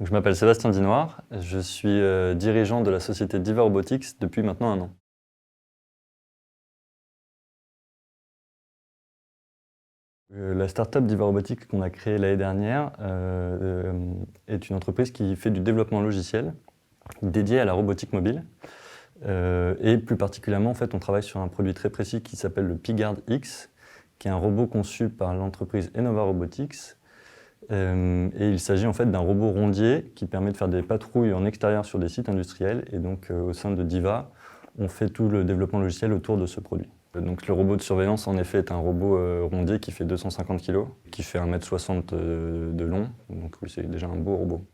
Donc, je m'appelle Sébastien Dinoir, je suis dirigeant de la société Diva Robotics depuis maintenant 1 an. La startup Diva Robotics qu'on a créée l'année dernière est une entreprise qui fait du développement logiciel dédié à la robotique mobile. Et plus particulièrement, en fait, on travaille sur un produit très précis qui s'appelle le Piguard X, qui est un robot conçu par l'entreprise Enova Robotics. Et il s'agit en fait d'un robot rondier qui permet de faire des patrouilles en extérieur sur des sites industriels. Et donc au sein de Diva, on fait tout le développement logiciel autour de ce produit. Donc le robot de surveillance en effet est un robot rondier qui fait 250 kg, qui fait 1,60 m de long. Donc oui, c'est déjà un beau robot.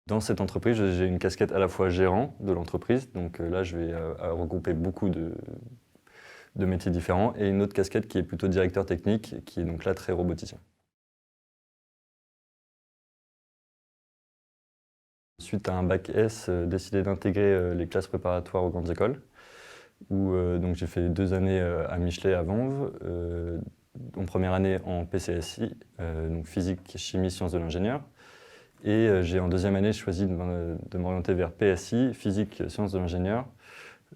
Dans cette entreprise, j'ai une casquette à la fois gérant de l'entreprise, donc là je vais regrouper beaucoup de métiers différents, et une autre casquette qui est plutôt directeur technique, qui est donc là très roboticien. Suite à un bac S, décidé d'intégrer les classes préparatoires aux grandes écoles, où donc j'ai fait 2 années à Michelet à Vanves, en première année en PCSI, donc physique, chimie, sciences de l'ingénieur. Et j'ai en deuxième année choisi de m'orienter vers PSI, physique, sciences de l'ingénieur.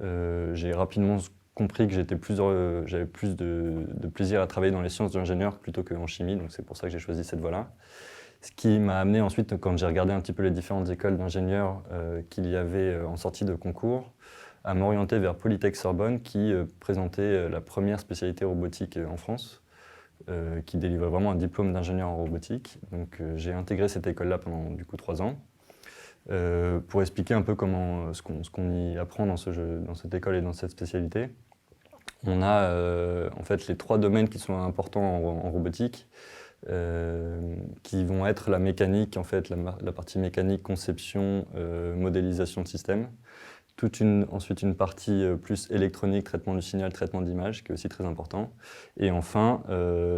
J'ai rapidement compris que j'avais plus de plaisir à travailler dans les sciences de l'ingénieur plutôt qu'en chimie, donc c'est pour ça que j'ai choisi cette voie-là. Ce qui m'a amené ensuite, quand j'ai regardé un petit peu les différentes écoles d'ingénieurs qu'il y avait en sortie de concours, à m'orienter vers Polytech Sorbonne qui présentait la première spécialité robotique en France, qui délivrait vraiment un diplôme d'ingénieur en robotique. Donc j'ai intégré cette école-là pendant du coup 3 ans. Pour expliquer un peu ce qu'on y apprend dans cette école et dans cette spécialité. On a en fait les 3 domaines qui sont importants en robotique, qui vont être la mécanique, en fait, la partie mécanique, conception, modélisation de système. Ensuite une partie plus électronique, traitement du signal, traitement d'image, qui est aussi très important. Et enfin,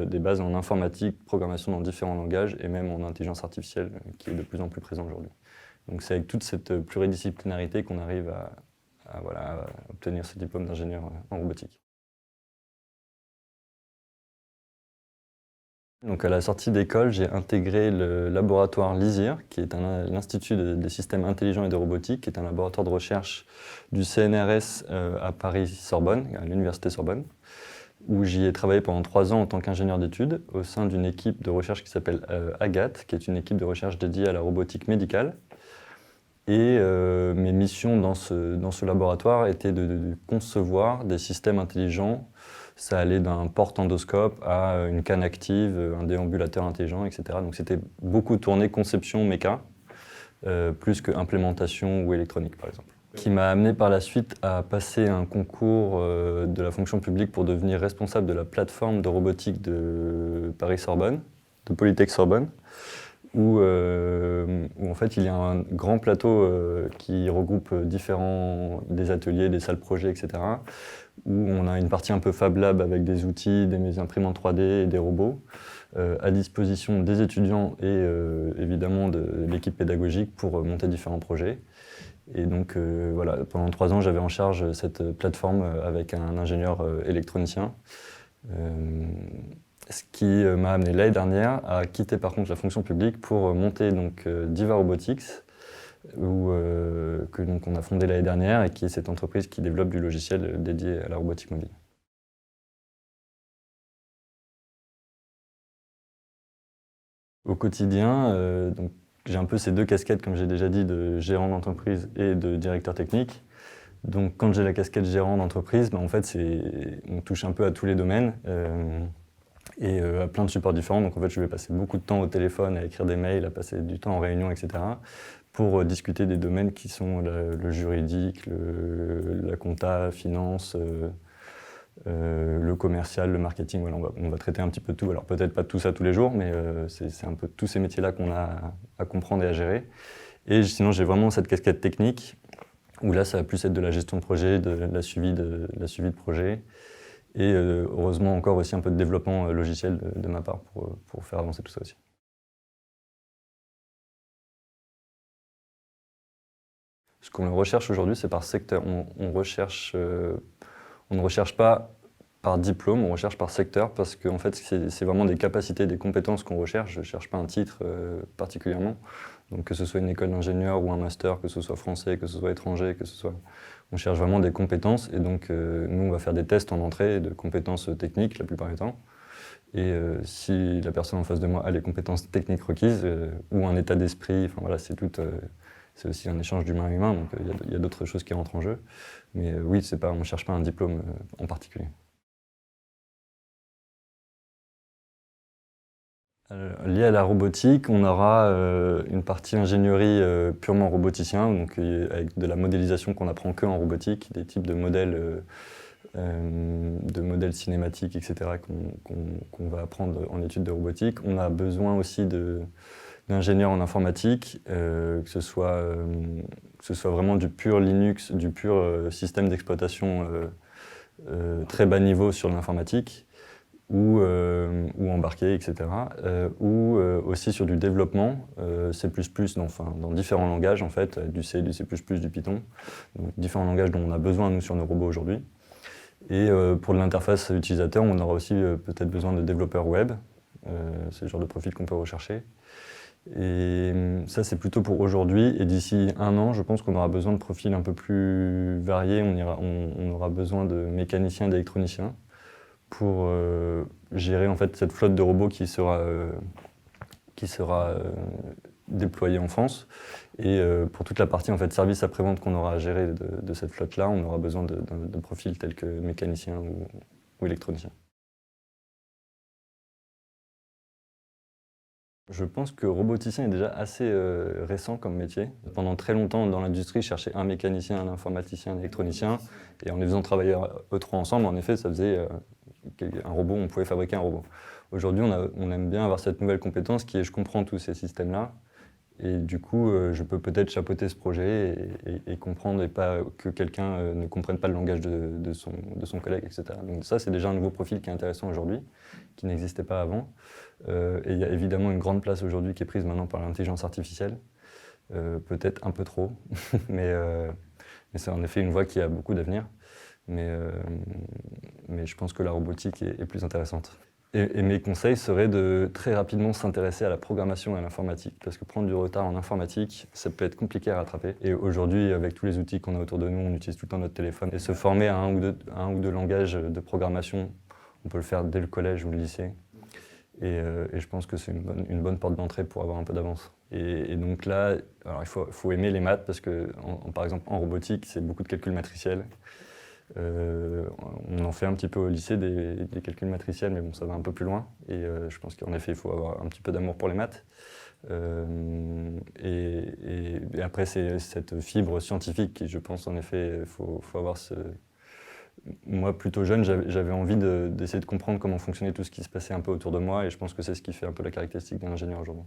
des bases en informatique, programmation dans différents langages, et même en intelligence artificielle, qui est de plus en plus présent aujourd'hui. Donc c'est avec toute cette pluridisciplinarité qu'on arrive à obtenir ce diplôme d'ingénieur en robotique. Donc à la sortie d'école, j'ai intégré le laboratoire LISIR, qui est l'Institut des systèmes intelligents et de robotique, qui est un laboratoire de recherche du CNRS à Paris-Sorbonne, à l'Université Sorbonne, où j'y ai travaillé pendant 3 ans en tant qu'ingénieur d'études, au sein d'une équipe de recherche qui s'appelle AGAT, qui est une équipe de recherche dédiée à la robotique médicale. Et mes missions dans ce laboratoire étaient de concevoir des systèmes intelligents. Ça allait d'un porte-endoscope à une canne active, un déambulateur intelligent, etc. Donc c'était beaucoup tourné conception méca, plus que implémentation ou électronique par exemple. Qui m'a amené par la suite à passer un concours de la fonction publique pour devenir responsable de la plateforme de robotique de Paris-Sorbonne, de Polytech Sorbonne. Où en fait il y a un grand plateau qui regroupe des ateliers, des salles projets, etc. Où on a une partie un peu Fab Lab avec des outils, des imprimantes 3D et des robots à disposition des étudiants et évidemment de l'équipe pédagogique pour monter différents projets. Et donc voilà, pendant 3 ans j'avais en charge cette plateforme avec un ingénieur électronicien. Ce qui m'a amené l'année dernière à quitter par contre la fonction publique pour monter donc Diva Robotics, donc on a fondé l'année dernière et qui est cette entreprise qui développe du logiciel dédié à la robotique mobile. Au quotidien, donc, j'ai un peu ces 2 casquettes, comme j'ai déjà dit, de gérant d'entreprise et de directeur technique. Donc quand j'ai la casquette gérant d'entreprise, en fait on touche un peu à tous les domaines. Et à plein de supports différents. Donc en fait, je vais passer beaucoup de temps au téléphone, à écrire des mails, à passer du temps en réunion, etc. pour discuter des domaines qui sont le juridique, la compta, finance, le commercial, le marketing. Voilà, on va traiter un petit peu de tout. Alors peut-être pas tout ça tous les jours, mais c'est un peu tous ces métiers-là qu'on a à comprendre et à gérer. Et sinon, j'ai vraiment cette casquette technique, où là, ça va plus être de la gestion de projet, de la suivi de projet. Et heureusement encore aussi un peu de développement logiciel de ma part pour faire avancer tout ça aussi. Ce qu'on recherche aujourd'hui, c'est par secteur. On ne recherche pas par diplôme, on recherche par secteur, parce qu'en fait, c'est vraiment des capacités, des compétences qu'on recherche. Je ne cherche pas un titre particulièrement. Donc que ce soit une école d'ingénieur ou un master, que ce soit français, que ce soit étranger, on cherche vraiment des compétences. Et donc, nous, on va faire des tests en entrée de compétences techniques la plupart du temps. Et si la personne en face de moi a les compétences techniques requises, ou un état d'esprit, enfin voilà, c'est aussi un échange d'humain à humain, donc il y a d'autres choses qui rentrent en jeu. Mais oui, on ne cherche pas un diplôme en particulier. Lié à la robotique, on aura une partie ingénierie purement roboticien, donc avec de la modélisation qu'on apprend que en robotique, des types de modèles cinématiques, etc., qu'on va apprendre en études de robotique. On a besoin aussi d'ingénieurs en informatique, que ce soit vraiment du pur Linux, du pur système d'exploitation très bas niveau sur l'informatique, ou embarqué, etc. Ou aussi sur du développement, C++, dans différents langages, en fait, du C, du C++, du Python, donc différents langages dont on a besoin, nous, sur nos robots aujourd'hui. Et pour l'interface utilisateur, on aura aussi peut-être besoin de développeurs web. C'est le genre de profil qu'on peut rechercher. Et ça, c'est plutôt pour aujourd'hui. Et d'ici 1 an, je pense qu'on aura besoin de profils un peu plus variés. On aura besoin de mécaniciens, d'électroniciens pour gérer en fait cette flotte de robots qui sera déployée en France. Et pour toute la partie en fait, service après-vente qu'on aura à gérer de cette flotte-là, on aura besoin de profils tels que mécaniciens ou électroniciens. Je pense que roboticien est déjà assez récent comme métier. Pendant très longtemps, dans l'industrie, je cherchais un mécanicien, un informaticien, un électronicien. Et en les faisant travailler eux trois ensemble, en effet, ça faisait un robot, on pouvait fabriquer un robot. Aujourd'hui, on aime bien avoir cette nouvelle compétence qui est je comprends tous ces systèmes-là. Et du coup, je peux peut-être chapeauter ce projet et comprendre et pas que quelqu'un ne comprenne pas le langage de son collègue, etc. Donc ça, c'est déjà un nouveau profil qui est intéressant aujourd'hui, qui n'existait pas avant. Et il y a évidemment une grande place aujourd'hui qui est prise maintenant par l'intelligence artificielle. Peut-être un peu trop, mais c'est en effet une voie qui a beaucoup d'avenir. Mais je pense que la robotique est plus intéressante. Et mes conseils seraient de très rapidement s'intéresser à la programmation et à l'informatique, parce que prendre du retard en informatique, ça peut être compliqué à rattraper. Et aujourd'hui, avec tous les outils qu'on a autour de nous, on utilise tout le temps notre téléphone. Et se former à un ou deux langages de programmation, on peut le faire dès le collège ou le lycée. Et je pense que c'est une bonne porte d'entrée pour avoir un peu d'avance. Et donc là, alors il faut aimer les maths, parce que par exemple en robotique, c'est beaucoup de calculs matriciels. On en fait un petit peu au lycée des calculs matriciels, mais bon, ça va un peu plus loin. Et je pense qu'en effet, il faut avoir un petit peu d'amour pour les maths. Et après, c'est cette fibre scientifique qui, je pense, en effet, il faut avoir Moi, plutôt jeune, j'avais envie d'essayer de comprendre comment fonctionnait tout ce qui se passait un peu autour de moi, et je pense que c'est ce qui fait un peu la caractéristique d'un ingénieur aujourd'hui.